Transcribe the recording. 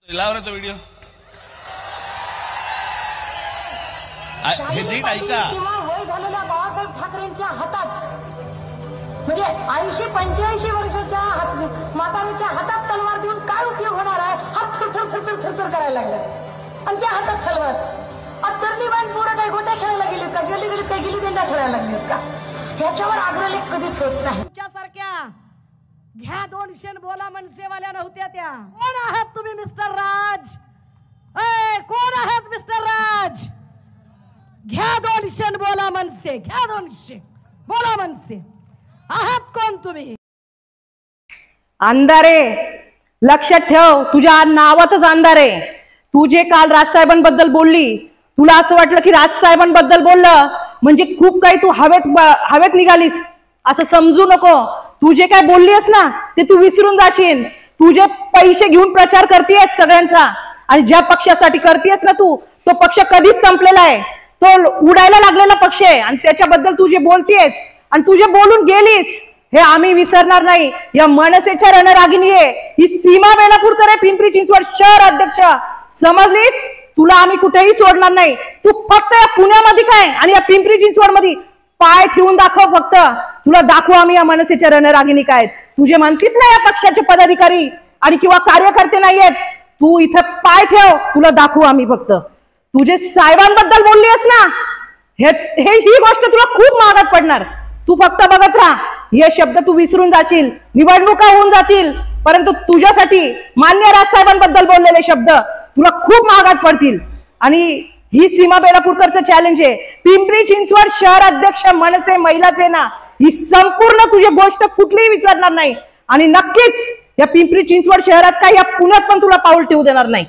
लाव रे तो व्हिडिओ हे नीट ऐका। किंवा वय झालेल्या बाळासाहेब ठाकरेंच्या हातात म्हणजे 80-85 वर्षाच्या म्हातारीच्या हातात तलवार देऊन काय उपयोग होणार आहे? हात थरथर करायला लागले आणि त्या हातात तलवार। तरणी बाण पोरं काही गोट्या खेळायला गेलीत का? गेली त्या गिल्ली दंडा खेळायला लागलीत का? ह्याच्यावर आग्रह कधीच होत नाही। तुमच्यासारख्या घ्या 200 बोला मनसेवाल्या नव्हत्या त्या। कोण आहात तुम्ही मिस्टर राज? कोण आहात मिस्टर राज? घ्या 200 बोला मनसे, घ्या 200 बोला मनसे। आहात कोण तुम्ही? अंधारे लक्षात ठेव, तुझ्या नावातच अंधारे। तू जे काल राजसाहेबांबद्दल बोलली, तुला असं वाटलं की राजसाहेबांबद्दल बोललं म्हणजे खूप काही तू हवेत निघालीस असं समजू नको। तू जे काय बोललीस ना ते तू विसरून जाशील। तू जे पैसे घेऊन प्रचार करतेस सगळ्यांचा आणि ज्या पक्षासाठी करतेस ना तू, तो पक्ष कधीच संपलेला आहे, तो उडायला लागलेला पक्ष आहे। आणि त्याच्याबद्दल तू जे बोलतेस आणि तू जे बोलून गेलीस हे आम्ही विसरणार नाही। या मनसेच्या रणरागिणी आहे ही सीमा बेलापूरकर आहे, पिंपरी चिंचवड शहर अध्यक्ष, समजलीस? तुला आम्ही कुठेही सोडणार नाही। तू फक्त या पुण्यामध्ये काय आणि या पिंपरी चिंचवड मध्ये पाय ठेवून दाखव। फक्त तुला दाखवू आम्ही या मनसेच्या रणरागिणी काय। तू जे म्हणतीस ना या पक्षाचे पदाधिकारी आणि किंवा कार्यकर्ते नाहीयेत, तू इथं पाय ठेव, तुला दाखवू आम्ही। फक्त तू जे साहेबांबद्दल बोललीस ना ही गोष्ट तुला खूप महागात पडणार। तू फक्त बघत राहा, हे शब्द तू विसरून जाशील, निवडणुका होऊन जातील, परंतु तुझ्यासाठी मान्य राजसाहेबांबद्दल बोललेले शब्द तुला खूप महागात पडतील। आणि ही सीमा बेलापूरकरचं चॅलेंज आहे। पिंपरी चिंचवड शहर अध्यक्ष मनसे महिला सेना ही संपूर्ण तुझी गोष्ट कुठलीही विसरणार नाही आणि नक्कीच या पिंपरी चिंचवड शहरात काय या पुण्यात पण तुला पाऊल ठेवू देणार नाही।